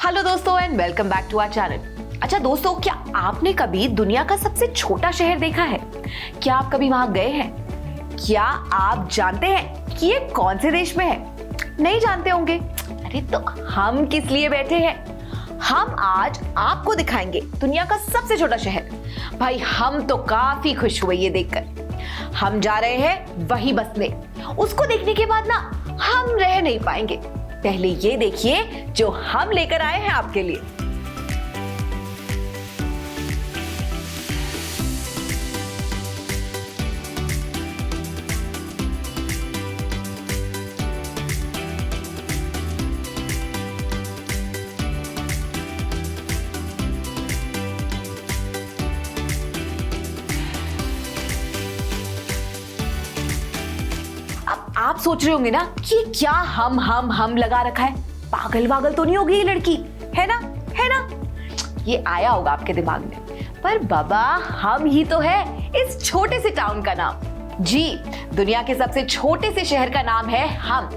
Hello दोस्तों and welcome back to our channel. अच्छा दोस्तों, क्या आपने कभी दुनिया का सबसे छोटा शहर देखा है? क्या आप कभी वहां गए हैं? क्या आप जानते हैं कि ये कौन से देश में है? नहीं जानते होंगे। अरे तो हम किस लिए बैठे हैं? हम आज आपको दिखाएंगे दुनिया का सबसे छोटा शहर। भाई हम तो काफी खुश हुए ये देखकर। हम जा रहे हैं वही बसने। उसको देखने के बाद ना हम रह नहीं पाएंगे। पहले ये देखिए जो हम लेकर आए हैं आपके लिए। अब आप सोच रहे होंगे ना कि क्या हम लगा रखा है, पागल वागल तो नहीं होगी ये लड़की, है ना? ये आया होगा आपके दिमाग में, पर बाबा हम ही तो है इस छोटे से टाउन का नाम। जी, दुनिया के सबसे छोटे से शहर का नाम है हम।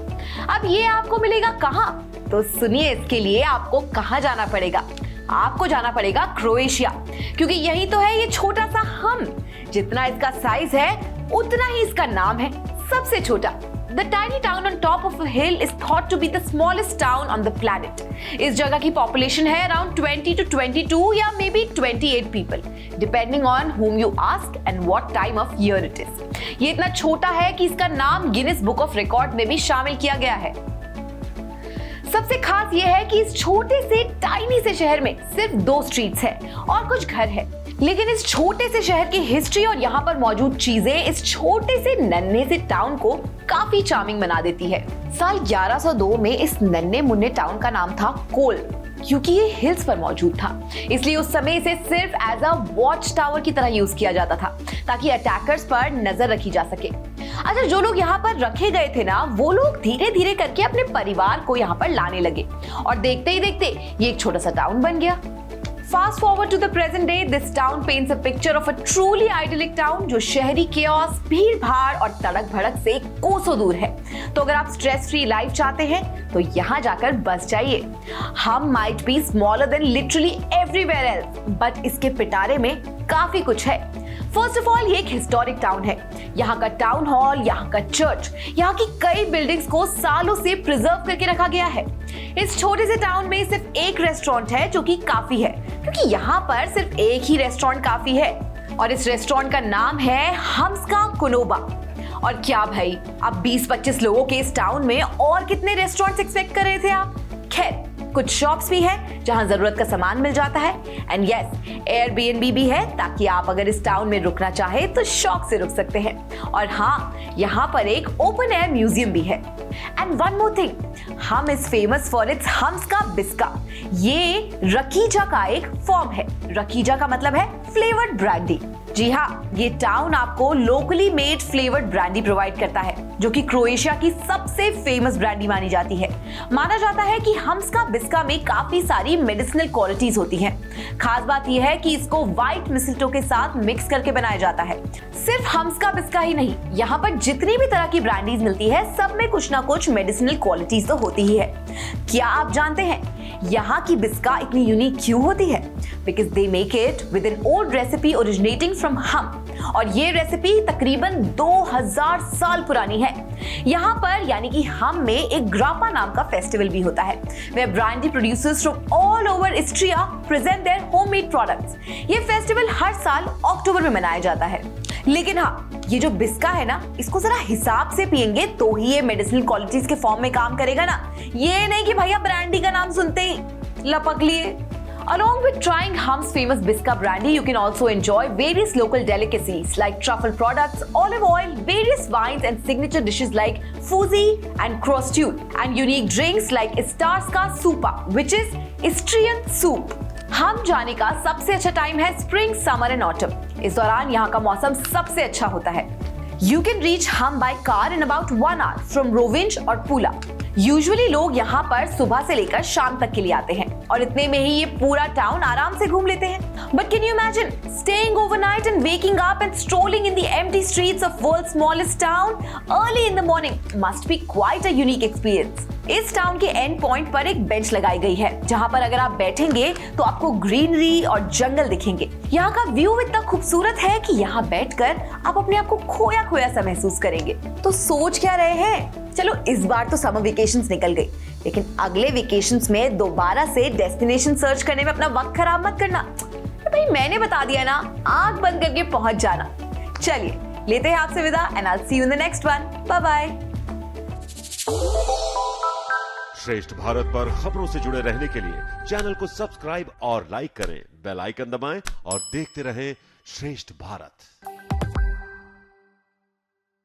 अब ये आपको मिलेगा कहाँ? तो सुनिए, इसके लिए आपको कहाँ जाना पड़ेगा? आपको जाना पड़ेगा क्रोएशिया, क्योंकि यही तो है ये छोटा सा हम। जितना इसका साइज है उतना ही इसका नाम है, सबसे छोटा। The tiny town on top of a hill is thought to be the smallest town on the planet. इस जगह की population है around 20 to 22 या maybe 28 people, depending on whom you ask and what time of year it is. ये इतना छोटा है कि इसका नाम गिनीज बुक ऑफ रिकॉर्ड में भी शामिल किया गया है। सबसे खास ये है कि इस छोटे से टाइनी से शहर में सिर्फ 2 स्ट्रीट्स हैं और कुछ घर हैं। लेकिन इस छोटे से शहर की हिस्ट्री और यहाँ पर मौजूद चीजें इस छोटे से नन्हे से टाउन को काफी चार्मिंग बना देती है। साल 1102 में इस नन्हे मुन्ने टाउन का नाम था कोल, क्योंकि ये हिल्स पर मौजूद था। इसलिए उस समय इसे सिर्फ एज अ वॉच टावर की तरह यूज किया जाता था, ताकि अटैकर्स पर नजर रखी जा सके। अच्छा, जो लोग यहाँ पर रखे गए थे ना, वो लोग धीरे धीरे करके अपने परिवार को यहाँ पर लाने लगे और देखते ही देखते ये एक छोटा सा टाउन बन गया। Fast forward to the present day, this town paints a picture of a truly idyllic town जो शहरी chaos, भीड़ भाड़ और तड़क भड़क से कोसों दूर है। तो अगर आप स्ट्रेस फ्री लाइफ चाहते हैं तो यहाँ जाकर बस जाइए। हम might be smaller than literally everywhere else, but इसके पिटारे में काफी कुछ है। फर्स्ट ऑफ ऑल ये एक हिस्टोरिक टाउन है। यहाँ का टाउन हॉल, यहाँ का चर्च, यहाँ की कई बिल्डिंग्स को सालों से प्रिजर्व करके रखा गया है। इस छोटे से टाउन में सिर्फ एक रेस्टोरेंट है जो कि काफी है, क्योंकि यहाँ पर सिर्फ एक ही रेस्टोरेंट काफी है और इस रेस्टोरेंट का नाम है हम्सका कुनोबा। और क्या भाई, अब 20-25 लोगों के इस टाउन में और कितने रेस्टोरेंट्स एक्सपेक्ट कर रहे थे आप? खैर, कुछ शॉप्स भी है जहां जरूरत का सामान मिल जाता है, एंड यस, एयरबीएनबी भी है, ताकि आप अगर इस टाउन में रुकना चाहे तो शौक से रुक सकते हैं। और हाँ, यहाँ पर एक ओपन एयर म्यूजियम भी है। एंड वन मोर थिंग, हम इज फेमस फॉर इट्स हम्सका बिस्का। ये रकीजा का एक फॉर्म है। रकीजा का मतलब है फ्लेवर्ड ब्रांडी। जी हाँ, ये टाउन आपको locally made flavoured brandy provide करता है, जो कि क्रोएशिया की सबसे फेमस ब्रांडी मानी जाती है। माना जाता है कि हम्सका बिस्का में काफी सारी मेडिसिनल क्वालिटीज होती हैं। खास बात यह है कि इसको व्हाइट मिस्टो के साथ मिक्स करके बनाया जाता है। सिर्फ हम्सका बिस्का ही नहीं, यहाँ पर जितनी भी तरह की ब्रांडीज मिलती है, सब में कुछ ना कुछ मेडिसिनल क्वालिटीज तो होती ही है। क्या आप जानते हैं यहाँ की बिस्का इतनी यूनिक क्यों होती है? Because they make it with an old recipe originating from हम, और ये रेसिपी तकरीबन 2000 साल पुरानी है। यहाँ पर यानी कि हम में एक ग्रापा नाम का फेस्टिवल भी होता है, where brandy producers from all over Istria present their homemade products। ये फेस्टिवल हर साल अक्टूबर में मनाया जाता है। लेकिन हाँ, ये जो बिस्का है ना, इसको जरा हिसाब से पिएंगे तो ही ये मेडिसिनल क्वालिटीज के फॉर्म में काम करेगा ना। ये नहीं कि भैया ब्रांडी का नाम सुनते ही लपक लिए। Along with trying Hum's famous Bisca brandy, you can also enjoy various local delicacies like truffle products, olive oil, various wines and signature dishes like fuzi and crostule, and unique drinks like Istarska Supa, which is Istrian soup. हम जाने का सबसे अच्छा time है spring, summer and autumn. इस दौरान यहाँ का मौसम सबसे अच्छा होता है। You can reach Hum by car in about 1 hour from Rovinj और Pula। यूजुअली लोग यहाँ पर सुबह से लेकर शाम तक के लिए आते हैं और इतने में ही ये पूरा टाउन आराम से घूम लेते हैं। But can you imagine staying overnight and waking up and strolling in the empty streets of world's smallest town early in the morning must be quite a unique experience. इस टाउन के end point पर एक bench लगाई गई है जहाँ पर अगर आप बैठेंगे तो आपको ग्रीनरी और जंगल दिखेंगे। यहाँ का व्यू इतना खूबसूरत है कि यहाँ बैठकर आप अपने आप को खोया खोया सा महसूस करेंगे। तो सोच क्या रहे हैं? चलो इस बार तो समर वेकेशंस निकल गई, लेकिन अगले वेकेशंस में दोबारा से डेस्टिनेशन सर्च करने में अपना वक्त खराब मत करना। भाई मैंने बता दिया ना, आंख बंद करके पहुंच जाना। चलिए लेते हैं आपसे विदा and I will see you in the next one. Bye bye. श्रेष्ठ भारत पर खबरों से जुड़े रहने के लिए चैनल को सब्सक्राइब और लाइक करें, बेल आइकन दबाएं और देखते रहें श्रेष्ठ भारत।